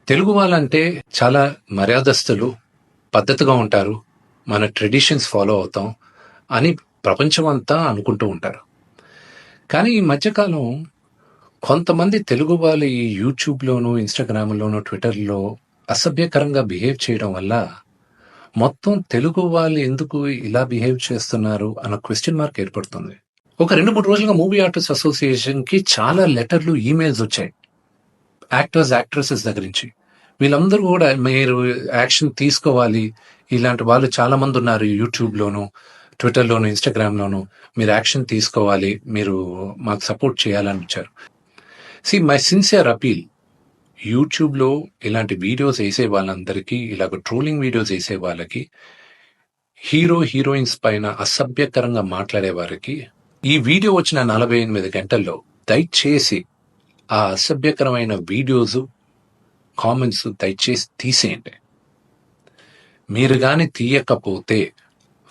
తెలుగు వాళ్ళంటే చాలా మర్యాదస్తులు, పద్ధతిగా ఉంటారు, మన ట్రెడిషన్స్ ఫాలో అవుతాం అని ప్రపంచమంతా అనుకుంటూ ఉంటారు. కానీ ఈ మధ్యకాలం కొంతమంది తెలుగు వాళ్ళు ఈ యూట్యూబ్‌లోను, ఇన్‌స్టాగ్రామ్‌లోను, ట్విట్టర్‌లో అసభ్యకరంగా బిహేవ్ చేయడం వల్ల మొత్తం తెలుగు వాళ్ళు ఎందుకు ఇలా బిహేవ్ చేస్తున్నారు అన్న క్వెషన్ మార్క్ ఏర్పడుతుంది. ఒక 2, 3 రోజులుగా మూవీ ఆర్టిస్ట్ అసోసియేషన్‌కి చాలా లెటర్లు, ఈమెయిల్స్ వచ్చాయి. యాక్టర్స్, యాక్ట్రెసెస్ దగ్గర నుంచి. వీళ్ళందరూ కూడా మీరు యాక్షన్ తీసుకోవాలి. ఇలాంటి వాళ్ళు చాలా మంది ఉన్నారు యూట్యూబ్‌లోను, ట్విట్టర్‌లోను, ఇన్‌స్టాగ్రామ్‌లోను. మీరు యాక్షన్ తీసుకోవాలి. మీరు మాకు సపోర్ట్ చేయాలని వచ్చారు. మై సిన్సియర్ అపీల్, యూట్యూబ్‌లో ఇలాంటి వీడియోస్ వేసే వాళ్ళందరికీ, ఇలాగ ట్రోలింగ్ వీడియోస్ వేసే వాళ్ళకి, హీరో, హీరోయిన్స్ పైన అసభ్యకరంగా మాట్లాడే వారికి ఈ వీడియో వచ్చిన 48 గంటల్లో దయచేసి ఆ అసభ్యకరమైన వీడియోస్, కామెంట్స్ దయచేసి తీసేయండి. మీరు కానీ తీయకపోతే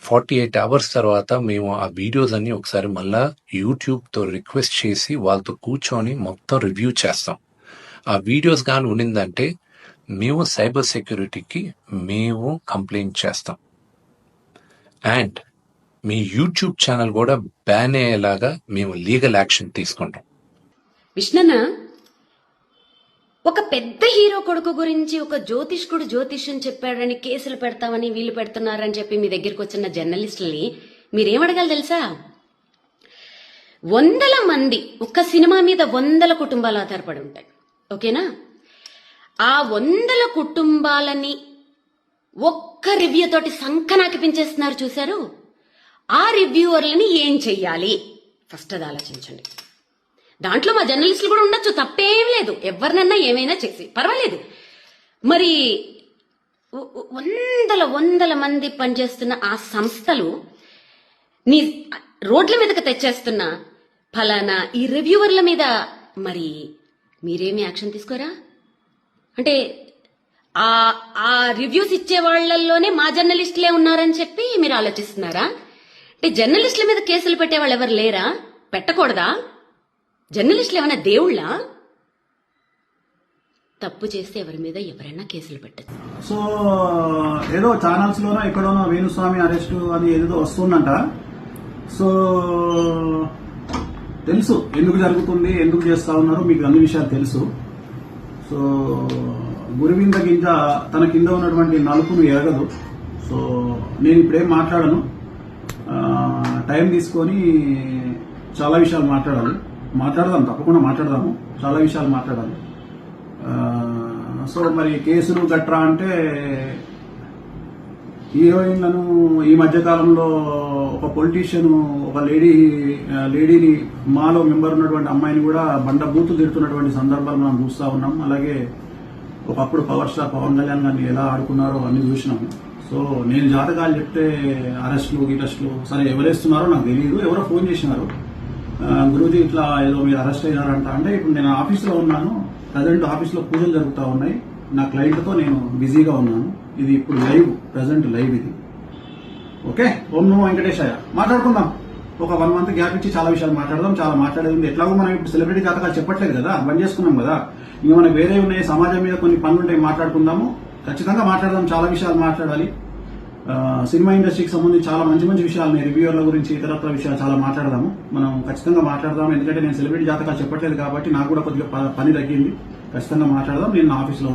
48 అవర్స్ తర్వాత మేము ఆ వీడియోస్ అన్ని ఒకసారి మళ్ళా యూట్యూబ్తో రిక్వెస్ట్ చేసి వాళ్ళతో కూర్చొని మొత్తం రివ్యూ చేస్తాం. ఆ వీడియోస్ కానీ ఉండిందంటే మేము సైబర్ సెక్యూరిటీకి మేము కంప్లైంట్ చేస్తాం. అండ్ మీ యూట్యూబ్ ఛానల్ కూడా బ్యాన్ అయ్యేలాగా మేము లీగల్ యాక్షన్ తీసుకుంటాం. విష్ణన్న, ఒక పెద్ద హీరో కొడుకు గురించి ఒక జ్యోతిష్కుడు జ్యోతిష్యం చెప్పాడని కేసులు పెడతామని వీళ్ళు పెడుతున్నారని చెప్పి మీ దగ్గరికి వచ్చిన జర్నలిస్టుల్ని మీరేమడగాలి తెలుసా? 100 మంది, ఒక్క సినిమా మీద 100 కుటుంబాలు ఆధారపడి ఉంటాయి. ఓకేనా? ఆ 100 కుటుంబాలని ఒక్క రివ్యూ తోటి సంకనాకిపించేస్తున్నారు చూశారు. ఆ రివ్యూవర్లని ఏం చెయ్యాలి ఫస్ట్ అది ఆలోచించండి. దాంట్లో మా జర్నలిస్టులు కూడా ఉండొచ్చు, తప్పేం లేదు. ఎవరినన్నా ఏమైనా చేసి పర్వాలేదు. మరి 100 మంది పనిచేస్తున్న ఆ సంస్థలు నీ రోడ్ల మీదకి తెచ్చేస్తున్న ఫలానా ఈ రివ్యూవర్ల మీద మరి మీరేమి యాక్షన్ తీసుకోరా? అంటే ఆ రివ్యూస్ ఇచ్చే వాళ్లలోనే మా జర్నలిస్టులే ఉన్నారని చెప్పి మీరు ఆలోచిస్తున్నారా? అంటే జర్నలిస్టుల మీద కేసులు పెట్టే వాళ్ళు ఎవరు లేరా? పెట్టకూడదా? జర్నలిస్టులు ఏమైనా దేవుళ్ళా? తప్పు చేస్తే ఎవరి మీద ఎవరైనా కేసులు పెట్టదు. సో ఏదో ఛానల్స్ లోనో ఎక్కడోనో వేణుస్వామి అరెస్టు అని ఏదో వస్తుందంట. సో తెలుసు ఎందుకు జరుగుతుంది, ఎందుకు చేస్తా ఉన్నారు, మీకు అన్ని విషయాలు తెలుసు. సో గురువింద గింజ తన కింద ఉన్నటువంటి నలుపును ఎరగదు. సో నేను ఇప్పుడేం మాట్లాడను, టైం తీసుకొని చాలా విషయాలు మాట్లాడదాం, తప్పకుండా మాట్లాడదాము, చాలా విషయాలు మాట్లాడాలి. సో మరి కేసులు గట్రా అంటే హీరోయిన్లను ఈ మధ్యకాలంలో ఒక పొలిటీషియన్ ఒక లేడీని మాలో మెంబర్ ఉన్నటువంటి అమ్మాయిని కూడా బండబూతులు తిడుతున్నటువంటి సందర్భాలు మనం చూస్తూ ఉన్నాం. అలాగే ఒకప్పుడు పవర్ స్టార్ పవన్ కళ్యాణ్ గారిని ఎలా ఆడుకున్నారో అన్ని చూసినాము. సో నేను జాతకాలు చెప్తే అరెస్టులు సరే ఎవరేస్తున్నారో నాకు తెలియదు. ఎవరో ఫోన్ చేసినారు, గురూజీ ఇట్లా ఏదో మీరు అరెస్ట్ అయినారంట. అంటే ఇప్పుడు నేను ఆఫీస్లో ఉన్నాను, ప్రజెంట్ ఆఫీస్లో పూజలు జరుగుతూ ఉన్నాయి, నా క్లయింట్తో నేను బిజీగా ఉన్నాను. ఇది ఇప్పుడు ప్రజెంట్ లైవ్ ఇది. ఓకే, ఓం నమో వెంకటేశాయ. మాట్లాడుకుందాం, ఒక 1 మంత్ గ్యాప్ ఇచ్చి చాలా విషయాలు మాట్లాడదాం. చాలా మాట్లాడేది ఎట్లాగో మనం ఇప్పుడు సెలబ్రిటీ జాతకాలు చెప్పట్లేదు కదా, బంద్ చేసుకున్నాం కదా. ఇంకా మనకు వేరే ఉన్నాయి, సమాజం మీద కొన్ని పనులు ఉంటాయి, మాట్లాడుకుందాము. ఖచ్చితంగా మాట్లాడదాం, చాలా విషయాలు మాట్లాడాలి. సినిమా ఇండస్ట్రీకి సంబంధించి చాలా మంచి మంచి విషయాలు, రివ్యూవర్ల గురించి, ఇతరత్ర విషయాలు చాలా మాట్లాడదాము. మనం ఖచ్చితంగా మాట్లాడదాం. ఎందుకంటే నేను సెలబ్రిటీ జాతకాలు చెప్పట్లేదు కాబట్టి నాకు కూడా కొద్దిగా పని తగ్గింది. ఖచ్చితంగా మాట్లాడదాం. నేను నా ఆఫీస్లో